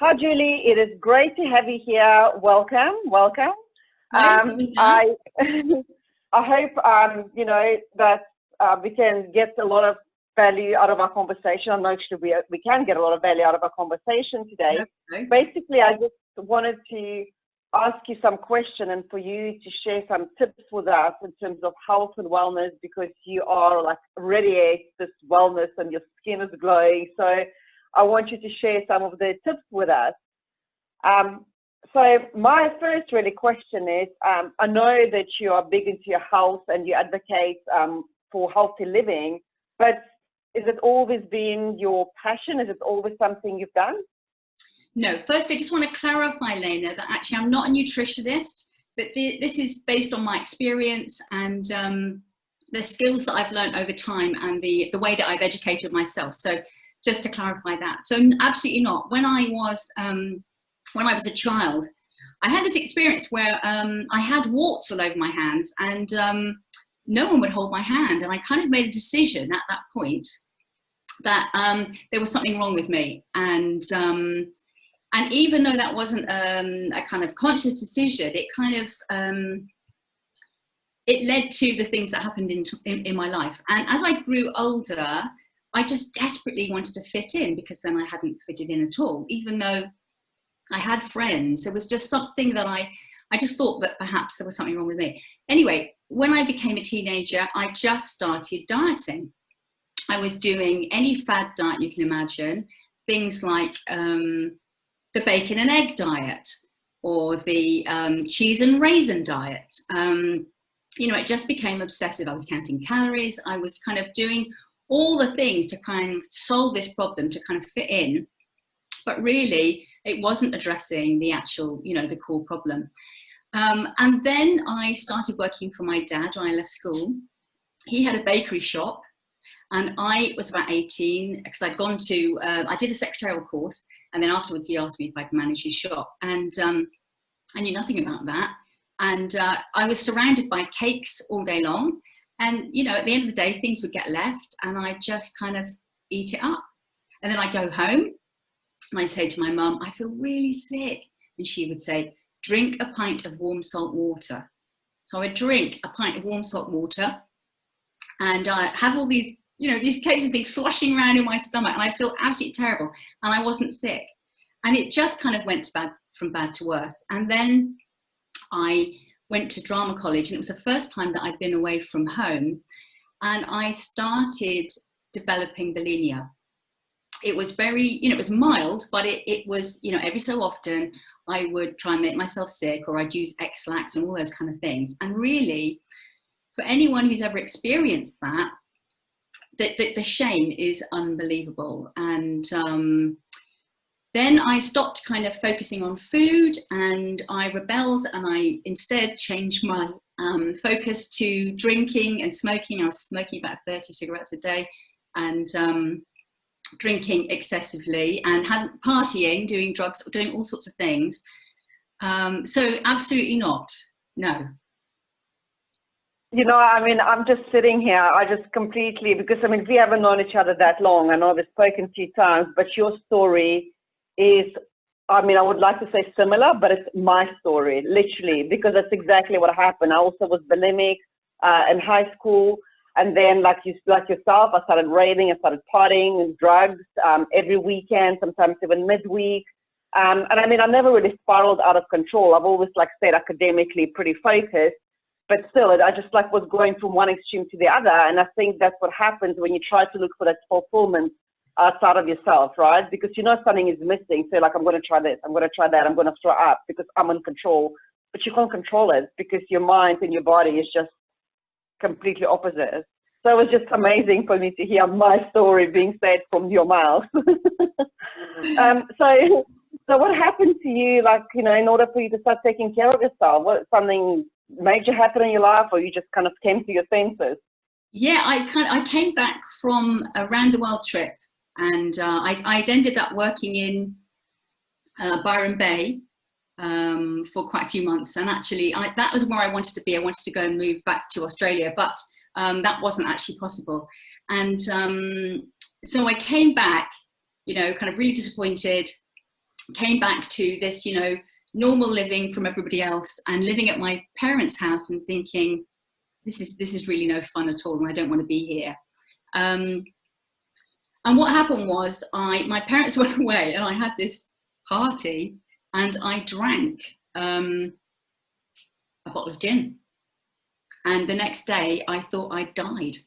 Hi, Julie. It is great to have you here. Welcome, welcome. Hi, I I hope that we can get a lot of value out of our conversation. I'm not sure we can get a lot of value out of our conversation today. okay. Basically, I just wanted to ask you some question and for you to share some tips with us in terms of health and wellness, because you are like radiate this wellness and your skin is glowing. So I want you to share some of the tips with us. So my first really question is, I know that you are big into your health and you advocate for healthy living, but is it always been your passion? Is it always something you've done? No, first I just want to clarify, Lena, that actually I'm not a nutritionist, but this is based on my experience and the skills that I've learned over time and the way that I've educated myself. So just to clarify that. So absolutely not. When I was a child, I had this experience where I had warts all over my hands and no one would hold my hand. And I kind of made a decision at that point that there was something wrong with me. And even though that wasn't a kind of conscious decision, it kind of, it led to the things that happened in my life. And as I grew older, I just desperately wanted to fit in, because then I hadn't fitted in at all. Even though I had friends, there was just something that I just thought that perhaps there was something wrong with me. Anyway, when I became a teenager, I just started dieting. I was doing any fad diet you can imagine, things like the bacon and egg diet or the cheese and raisin diet. It just became obsessive. I was counting calories. I was kind of doing all the things to kind of solve this problem, to kind of fit in. But really, it wasn't addressing the actual, the core problem. And then I started working for my dad when I left school. He had a bakery shop. And I was about 18 because I'd gone to, I did a secretarial course, and then afterwards he asked me if I could manage his shop. And I knew nothing about that. And I was surrounded by cakes all day long. And, at the end of the day, things would get left and I just kind of eat it up. And then I go home and I say to my mum, I feel really sick. And she would say, drink a pint of warm salt water. So I would drink a pint of warm salt water and I have all these these cakes and things sloshing around in my stomach, and I'd feel absolutely terrible, and I wasn't sick. And it just kind of went from bad to worse. And then I went to drama college, and it was the first time that I'd been away from home, and I started developing bulimia. It was very, it was mild, but it was, every so often I would try and make myself sick, or I'd use X-Lax and all those kind of things. And really, for anyone who's ever experienced that, the shame is unbelievable. And then I stopped kind of focusing on food, and I rebelled, and I instead changed my focus to drinking and smoking. I was smoking about 30 cigarettes a day, and drinking excessively, and partying, doing drugs, doing all sorts of things. So absolutely not, no. I'm just sitting here. I just completely, because we haven't known each other that long. I know we've spoken a few times, but your story is, I would like to say similar, but it's my story, literally, because that's exactly what happened. I also was bulimic in high school. And then like yourself, I started raving, I started partying and drugs every weekend, sometimes even midweek. And I never really spiraled out of control. I've always stayed academically pretty focused. But still, I just was going from one extreme to the other. And I think that's what happens when you try to look for that fulfillment outside of yourself, right? Because something is missing. So I'm going to try this, I'm going to try that, I'm going to throw up because I'm in control. But you can't control it because your mind and your body is just completely opposite. So it was just amazing for me to hear my story being said from your mouth. So what happened to you, in order for you to start taking care of yourself? What, something major happen in your life, or you just kind of came to your senses? Yeah, I came back from a round the world trip, and I'd ended up working in Byron Bay for quite a few months, and actually that was where I wanted to be. I wanted to go and move back to Australia, but that wasn't actually possible. And so I came back, kind of really disappointed, came back to this, you know, normal living from everybody else, and living at my parents' house and thinking, this is really no fun at all, and I don't want to be here. And what happened was, my parents went away, and I had this party, and I drank a bottle of gin. And the next day, I thought I died.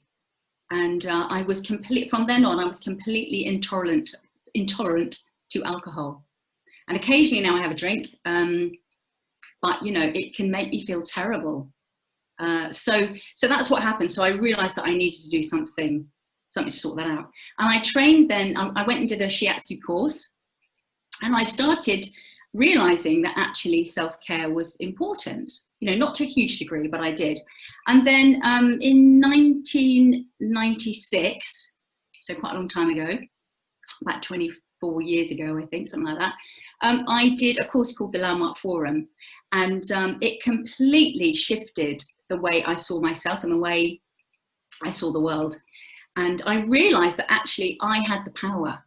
And I was from then on, I was completely intolerant to alcohol. And occasionally now I have a drink, but you know, it can make me feel terrible. So that's what happened. So I realized that I needed to do something to sort that out. And I trained then, I went and did a shiatsu course, and I started realizing that actually self-care was important, you know, not to a huge degree, but I did. And then in 1996, so quite a long time ago, about 24 years ago, I think, something like that, I did a course called the Landmark Forum, and it completely shifted the way I saw myself and the way I saw the world. And I realized that actually I had the power.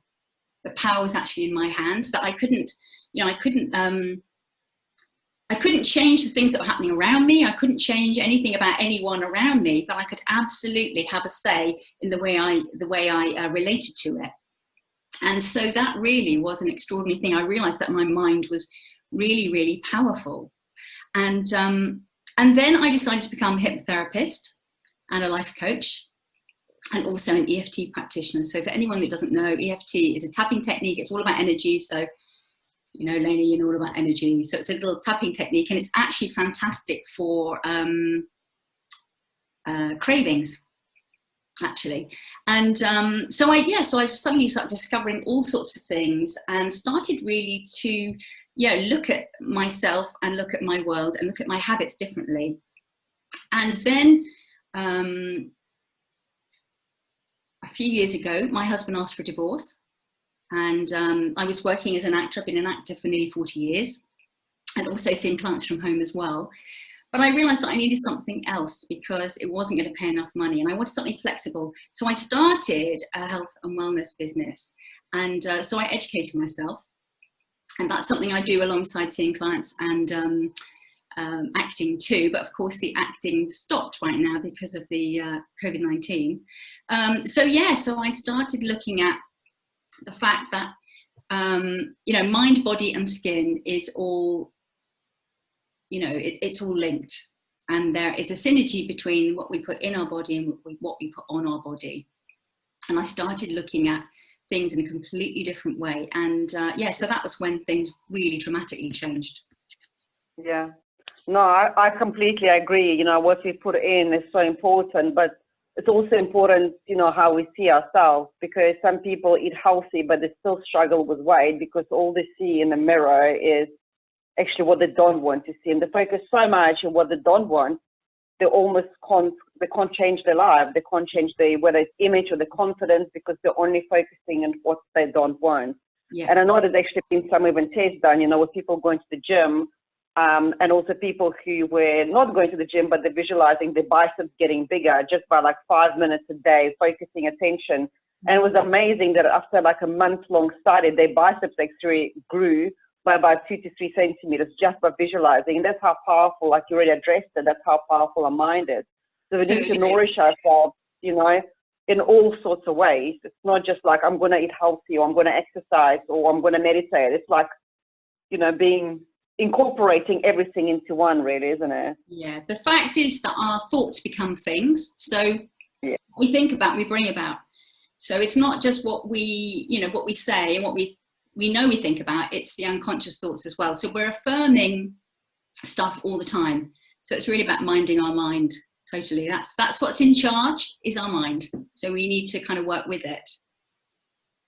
The power was actually in my hands, that I couldn't, you know, I couldn't change the things that were happening around me. I couldn't change anything about anyone around me, but I could absolutely have a say in the way I related to it. And so that really was an extraordinary thing. I realized that my mind was really, really powerful. And then I decided to become a hypnotherapist and a life coach, and also an EFT practitioner. So for anyone that doesn't know, EFT is a tapping technique. It's all about energy. So, you know, Lena, you know all about energy. So it's a little tapping technique, and it's actually fantastic for cravings, actually. And so I suddenly started discovering all sorts of things, and started really to, look at myself and look at my world and look at my habits differently. And then a few years ago, my husband asked for a divorce, and I was working as an actor. I've been an actor for nearly 40 years, and also seeing clients from home as well. But I realized that I needed something else because it wasn't going to pay enough money, and I wanted something flexible. So I started a health and wellness business, and so I educated myself, and that's something I do alongside seeing clients and acting too. But of course the acting stopped right now because of the COVID-19. So I started looking at the fact that mind, body and skin is all, it's all linked, and there is a synergy between what we put in our body and what we put on our body. And I started looking at things in a completely different way, and so that was when things really dramatically changed. Yeah, no, I completely agree. What we put in is so important, but it's also important, how we see ourselves, because some people eat healthy, but they still struggle with weight because all they see in the mirror is actually what they don't want to see. And they focus so much on what they don't want, they can't change their life. They can't change whether it's image or the confidence, because they're only focusing on what they don't want. Yeah. And I know there's actually been some even tests done, with people going to the gym, and also people who were not going to the gym, but they're visualizing their biceps getting bigger just by like 5 minutes a day, focusing attention. And it was amazing that after like a month-long study, their biceps actually grew by about 2 to 3 centimeters just by visualizing. And that's how powerful, like you already addressed it, that's how powerful our mind is. So we need to nourish ourselves, in all sorts of ways. It's not just like I'm going to eat healthy, or I'm going to exercise, or I'm going to meditate. It's like, incorporating everything into one, really, isn't it? Yeah, the fact is that our thoughts become things. So we think about, we bring about. So it's not just what we say and what we know we think about, it's the unconscious thoughts as well. So we're affirming stuff all the time. So it's really about minding our mind. Totally. That's what's in charge, is our mind. So we need to kind of work with it.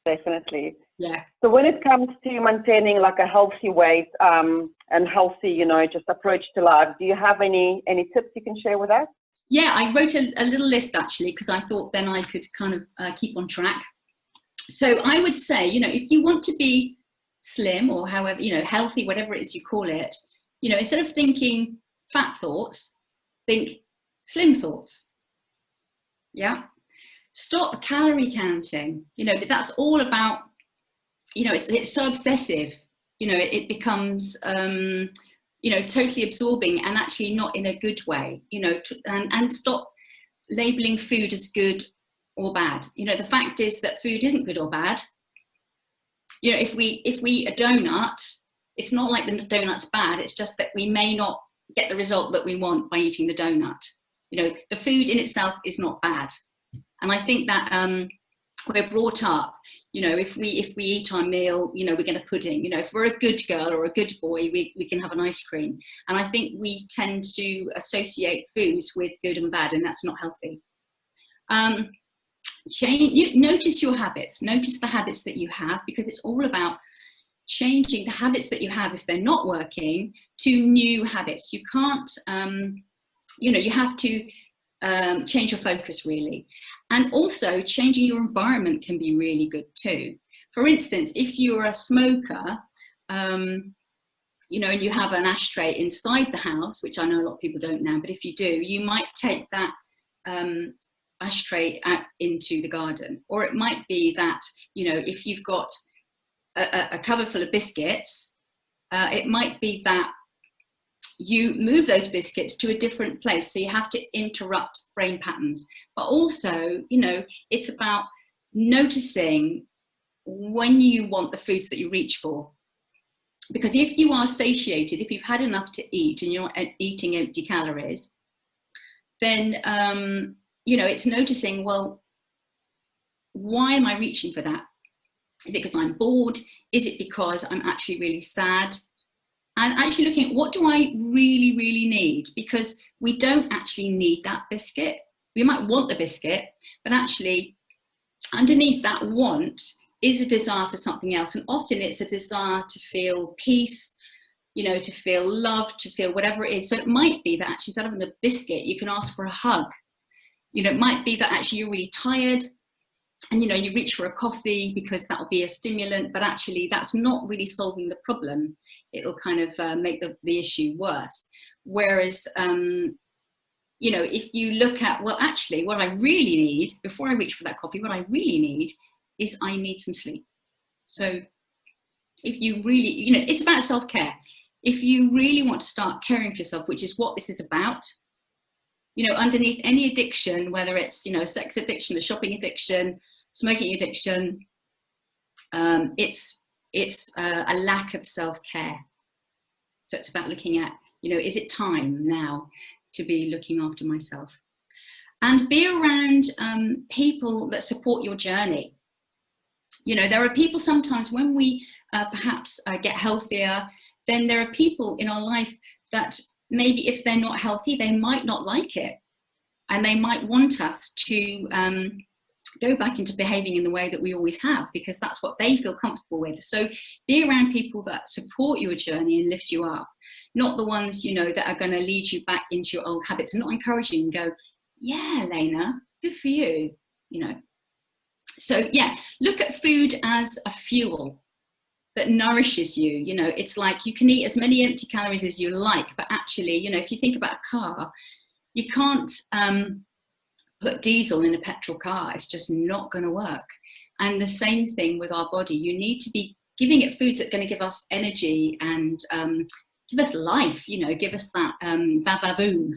Definitely. Yeah. So when it comes to maintaining like a healthy weight and healthy, just approach to life, do you have any tips you can share with us? Yeah, I wrote a little list actually, because I thought then I could kind of keep on track. So I would say, if you want to be slim or however, healthy, whatever it is you call it, instead of thinking fat thoughts, think slim thoughts. Yeah. Stop calorie counting, but that's all about, it's so obsessive. you know, it becomes, you know, totally absorbing and actually not in a good way, you know, and stop labeling food as good or bad. You know, the fact is that food isn't good or bad. You know, if we eat a donut, it's not like the donut's bad, it's just that we may not get the result that we want by eating the donut. You know, the food in itself is not bad. And I think that we're brought up, you know, if we eat our meal, you know, we're going to pudding. You know, if we're a good girl or a good boy, we can have an ice cream. And I think we tend to associate foods with good and bad, and that's not healthy. Notice your habits. Notice the habits that you have, because it's all about changing the habits that you have, if they're not working, to new habits. You can't, you know, you have to change your focus, really. And also changing your environment can be really good too. For instance, if you're a smoker, you know, and you have an ashtray inside the house, which I know a lot of people don't now, but if you do, you might take that ashtray out into the garden. Or it might be that, you know, if you've got a cupboard full of biscuits, it might be that you move those biscuits to a different place. So you have to interrupt brain patterns. But also, you know, it's about noticing when you want the foods that you reach for. Because if you are satiated, if you've had enough to eat and you're not eating empty calories, then, you know, it's noticing, well, why am I reaching for that? Is it because I'm bored? Is it because I'm actually really sad? And actually looking at, what do I really, really need? Because we don't actually need that biscuit. We might want the biscuit, but actually underneath that want is a desire for something else. And often it's a desire to feel peace, you know, to feel love, to feel whatever it is. So it might be that actually instead of having a biscuit, you can ask for a hug. You know, it might be that actually you're really tired and, you know, you reach for a coffee because that'll be a stimulant, but actually that's not really solving the problem. It'll kind of make the issue worse. Whereas, you know, if you look at, well, actually what I really need before I reach for that coffee, what I really need is I need some sleep. So if you really, you know, it's about self-care. If you really want to start caring for yourself, which is what this is about, you know, underneath any addiction, whether it's, you know, a sex addiction, a shopping addiction, smoking addiction, it's a lack of self-care. So it's about looking at, you know, is it time now to be looking after myself? And be around people that support your journey. You know, there are people sometimes when we perhaps get healthier, then there are people in our life that maybe if they're not healthy, they might not like it. And they might want us to go back into behaving in the way that we always have, because that's what they feel comfortable with. So be around people that support your journey and lift you up, not the ones, you know, that are going to lead you back into your old habits and not encouraging and go, yeah, Lena, good for you, you know. So yeah, look at food as a fuel that nourishes you. You know, it's like you can eat as many empty calories as you like, but actually, you know, if you think about a car, you can't put diesel in a petrol car. It's just not going to work. And the same thing with our body. You need to be giving it foods that are going to give us energy and give us life, you know, give us that va-va-voom.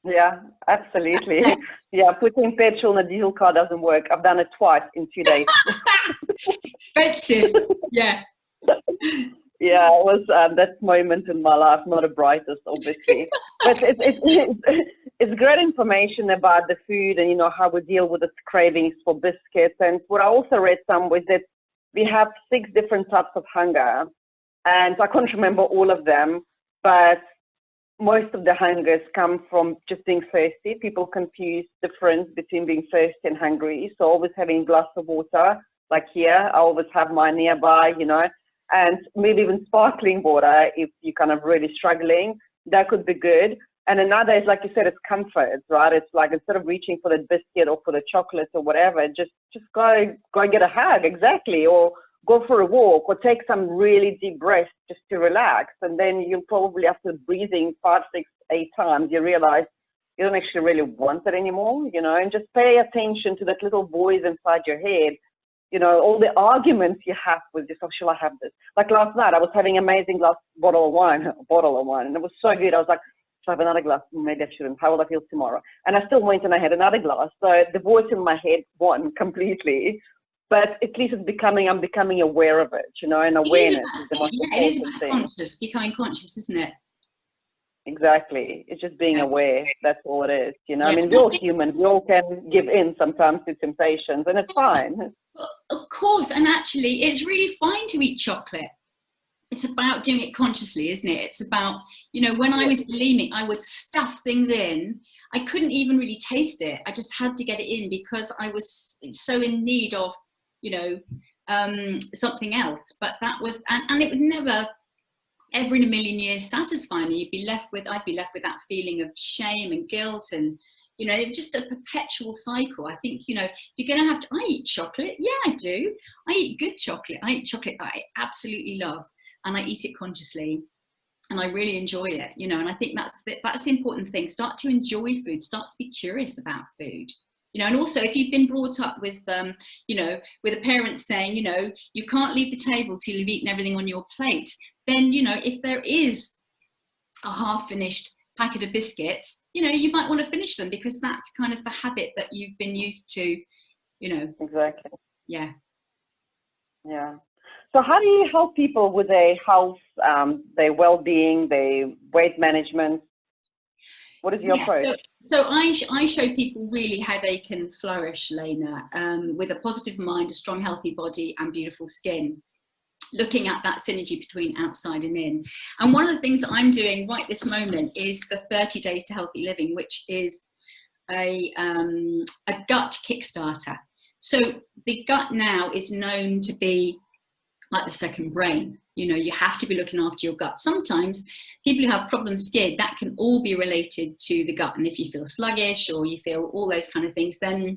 Yeah, absolutely. Yeah, putting petrol in a diesel car doesn't work. I've done it twice in 2 days. Expensive. Yeah. Yeah, it was that moment in my life, not the brightest, obviously. But it's great information about the food and, you know, how we deal with the cravings for biscuits. And what I also read some was that we have 6 different types of hunger. And I can't remember all of them, but most of the hungers come from just being thirsty. People confuse the difference between being thirsty and hungry. So always having a glass of water, like here, I always have mine nearby, you know, and maybe even sparkling water if you're kind of really struggling, that could be good. And another is, like you said, it's comfort, right? It's like instead of reaching for the biscuit or for the chocolate or whatever, just go and get a hug, exactly, or go for a walk or take some really deep breaths just to relax. And then you'll probably, after breathing 5, 6, 8 times, you realize you don't actually really want it anymore, you know, and just pay attention to that little voice inside your head You know, all the arguments you have with yourself, shall I have this? Like last night, I was having amazing bottle of wine, and it was so good. I was like, should I have another glass? Maybe I shouldn't. How will I feel tomorrow? And I still went and I had another glass. So the voice in my head won completely. But at least I'm becoming aware of it, you know, and awareness is the most important thing. It is about conscious, becoming conscious, isn't it? Exactly. It's just being aware. That's all it is. You know, I mean, we're all human. We all can give in sometimes to temptations, and it's fine. Of course. And actually, it's really fine to eat chocolate. It's about doing it consciously, isn't it? It's about, you know, when I was bulimic, I would stuff things in. I couldn't even really taste it. I just had to get it in because I was so in need of, you know, something else. But that was, and it would never, ever in a million years satisfy me. I'd be left with that feeling of shame and guilt, and you know, it was just a perpetual cycle. I think, you know, you're going to have to, I eat chocolate. Yeah, I do. I eat good chocolate. I eat chocolate that I absolutely love, and I eat it consciously, and I really enjoy it, you know. And I think that's the important thing. Start to enjoy food. Start to be curious about food. You know, and also if you've been brought up with, you know, with a parent saying, you know, you can't leave the table till you've eaten everything on your plate, then, you know, if there is a half-finished packet of biscuits, you know, you might want to finish them because that's kind of the habit that you've been used to, you know. Exactly. Yeah. Yeah. So how do you help people with their health, their well-being, their weight management? What is your approach? So I show people really how they can flourish, Lena, with a positive mind, a strong, healthy body and beautiful skin, looking at that synergy between outside and in. And one of the things I'm doing right this moment is the 30 Days to Healthy Living, which is a gut Kickstarter. So the gut now is known to be like the second brain. You know, you have to be looking after your gut. Sometimes people who have problem skin, that can all be related to the gut. And if you feel sluggish or you feel all those kind of things, then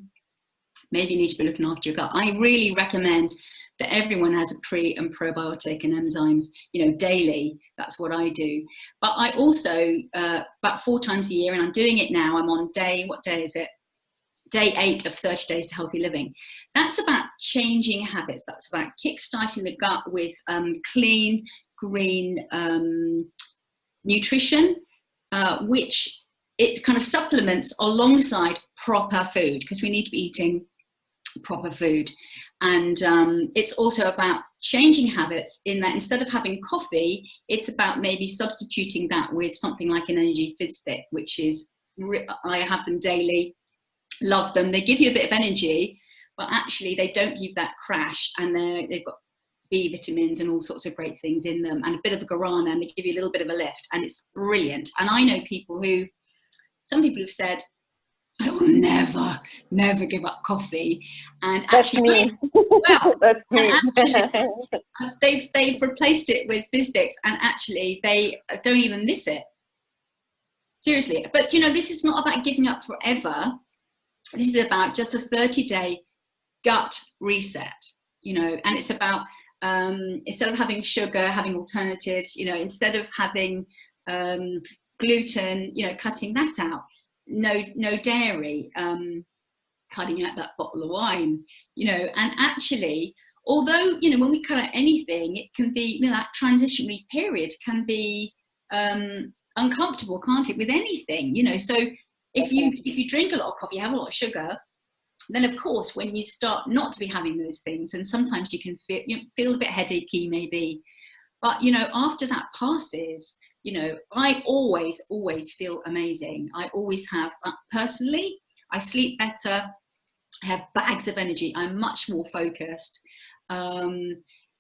maybe you need to be looking after your gut. I really recommend that everyone has a pre and probiotic and enzymes, you know, daily. That's what I do. But I also, about 4 times a year, and I'm doing it now, I'm on what day is it? Day 8 of 30 Days to Healthy Living. That's about changing habits. That's about kickstarting the gut with clean, green nutrition, which it kind of supplements alongside proper food, because we need to be eating proper food. And it's also about changing habits in that instead of having coffee, it's about maybe substituting that with something like an energy fizz stick, which is, I have them daily. Love them. They give you a bit of energy, but actually they don't give that crash, and they've got B vitamins and all sorts of great things in them, and a bit of a guarana, and they give you a little bit of a lift, and it's brilliant. And I know some people have said, I will never give up coffee, and actually, That's me. Actually, they've replaced it with fizz sticks, and actually they don't even miss it. Seriously. But you know, this is not about giving up forever. This is about just a 30-day gut reset, you know, and it's about instead of having sugar, having alternatives, you know, instead of having gluten, you know, cutting that out, no dairy, cutting out that bottle of wine, you know. And actually, although, you know, when we cut out anything, it can be, you know, that transitionary period can be uncomfortable, can't it, with anything, you know. So if you drink a lot of coffee, have a lot of sugar, then of course when you start not to be having those things, and sometimes you can feel a bit headachy maybe, but you know, after that passes, you know, I always feel amazing. I always have, personally, I sleep better, I have bags of energy, I'm much more focused.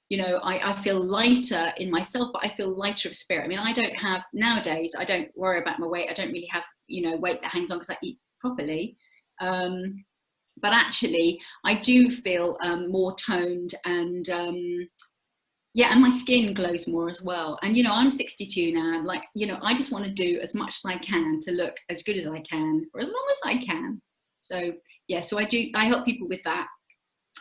You know, I feel lighter in myself, but I feel lighter of spirit. I mean, nowadays, I don't worry about my weight. I don't really have, you know, weight that hangs on because I eat properly. But actually, I do feel more toned, and yeah, and my skin glows more as well. And, you know, I'm 62 now. I'm like, you know, I just want to do as much as I can to look as good as I can for as long as I can. So, yeah, so I help people with that.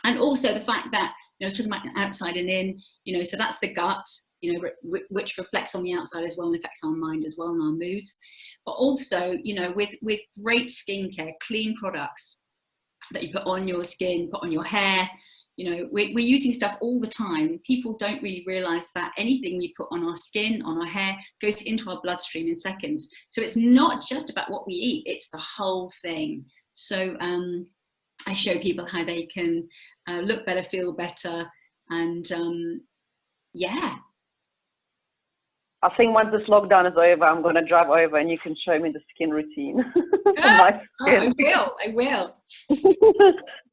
And also the fact that, you know, I was talking about outside and in, you know, so that's the gut, you know, which reflects on the outside as well and affects our mind as well and our moods. But also, you know, with great skincare, clean products that you put on your skin, put on your hair, You know, we're using stuff all the time. People don't really realize that anything we put on our skin, on our hair, goes into our bloodstream in seconds. So it's not just about what we eat, it's the whole thing. So I show people how they can look better, feel better, and yeah. I think once this lockdown is over, I'm going to drive over and you can show me the skin routine. My skin. I will.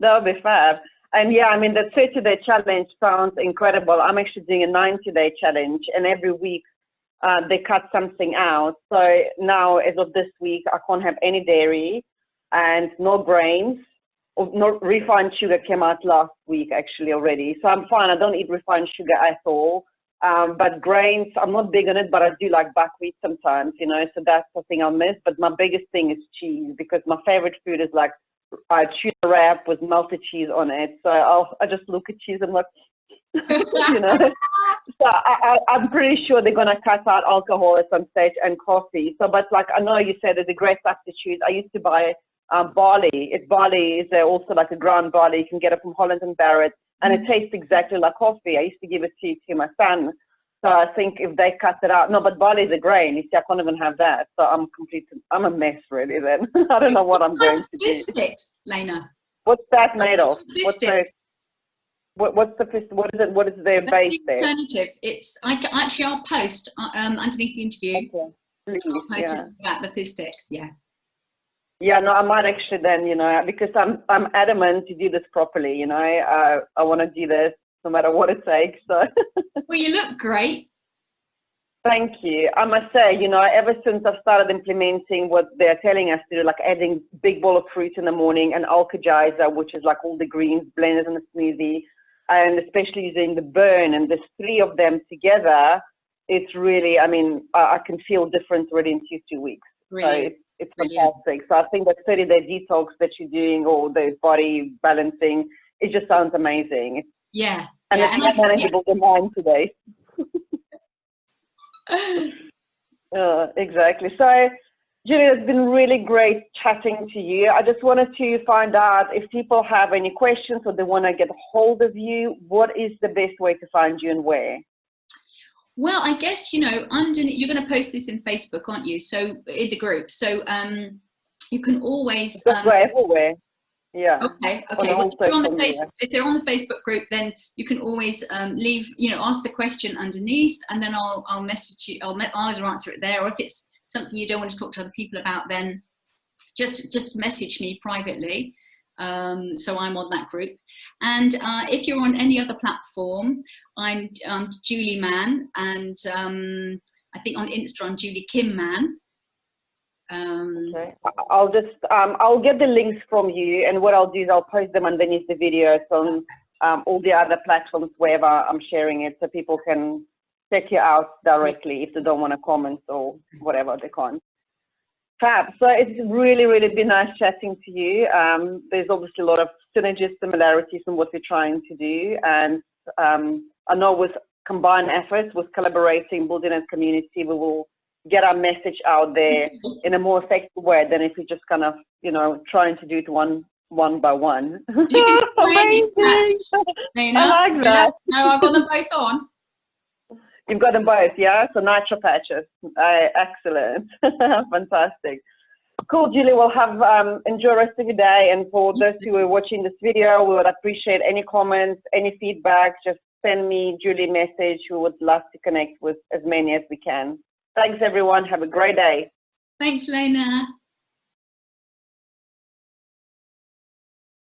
That'll be fab. And yeah, I mean, the 30-day challenge sounds incredible. I'm actually doing a 90-day challenge, and every week they cut something out. So now, as of this week, I can't have any dairy and no grains. No refined sugar came out last week actually already. So I'm fine. I don't eat refined sugar at all. But grains, I'm not big on it, but I do like buckwheat sometimes, you know, so that's the thing I'll miss. But my biggest thing is cheese, because my favorite food is like tuna wrap with melted cheese on it. So I just look at cheese and like, you know. So I'm pretty sure they're going to cut out alcohol at some stage and coffee. So, but like, I know you said there's a great substitute. I used to buy barley. Barley is also like a ground barley. You can get it from Holland and Barrett. And it tastes exactly like coffee. I used to give it to my son. So I think if they cut it out, no, but barley is a grain. You see, I can't even have that. So I'm a mess really then. I don't know what I'm going to do. Fish sticks, Lena. What's that made of? Fish sticks. What is it? What is their base there? Alternative. It's I'll post underneath the interview. Okay. Please, I'll post about the fish sticks. Yeah. Yeah, no, I might actually then, you know, because I'm adamant to do this properly, you know. I want to do this no matter what it takes. So. Well, you look great. Thank you. I must say, you know, ever since I've started implementing what they're telling us to do, like adding big bowl of fruit in the morning and alkagizer, which is like all the greens blended in a smoothie, and especially using the burn, and there's 3 of them together, it's really, I mean, I can feel difference already in 2 weeks. Really? So it's fantastic. So I think that 30-day detox that you're doing, or the body balancing, it just sounds amazing. Yeah. And it's not manageable demand today. Exactly. So, Julie, it's been really great chatting to you. I just wanted to find out if people have any questions or they want to get a hold of you, what is the best way to find you and where? Well, I guess, you know, underneath, you're going to post this in Facebook, aren't you? So in the group. So you can always everywhere. Yeah. Okay. Well, if they're on the Facebook group, then you can always leave, you know, ask the question underneath, and then I'll message you. I'll either answer it there, or if it's something you don't want to talk to other people about, then just message me privately. So I'm on that group. And if you're on any other platform, I'm Julie Mann, and I think on Insta I'm Julie Kim Mann. Okay. I'll get the links from you, and what I'll do is I'll post them underneath the videos on all the other platforms wherever I'm sharing it, so people can check you out directly if they don't want to comment or whatever they can't. Fab. So it's really, really been nice chatting to you. There's obviously a lot of synergies, similarities in what we're trying to do, and I know with combined efforts, with collaborating, building a community, we will get our message out there in a more effective way than if we just kind of, you know, trying to do it one by one. Amazing. I like that. No, I've got them both on. You've got them both, yeah? So nitro patches. Excellent. Fantastic. Cool, Julie. We'll have enjoy the rest of your day. And for those who are watching this video, we would appreciate any comments, any feedback. Just send me, Julie, a message. We would love to connect with as many as we can. Thanks, everyone. Have a great day. Thanks, Lena.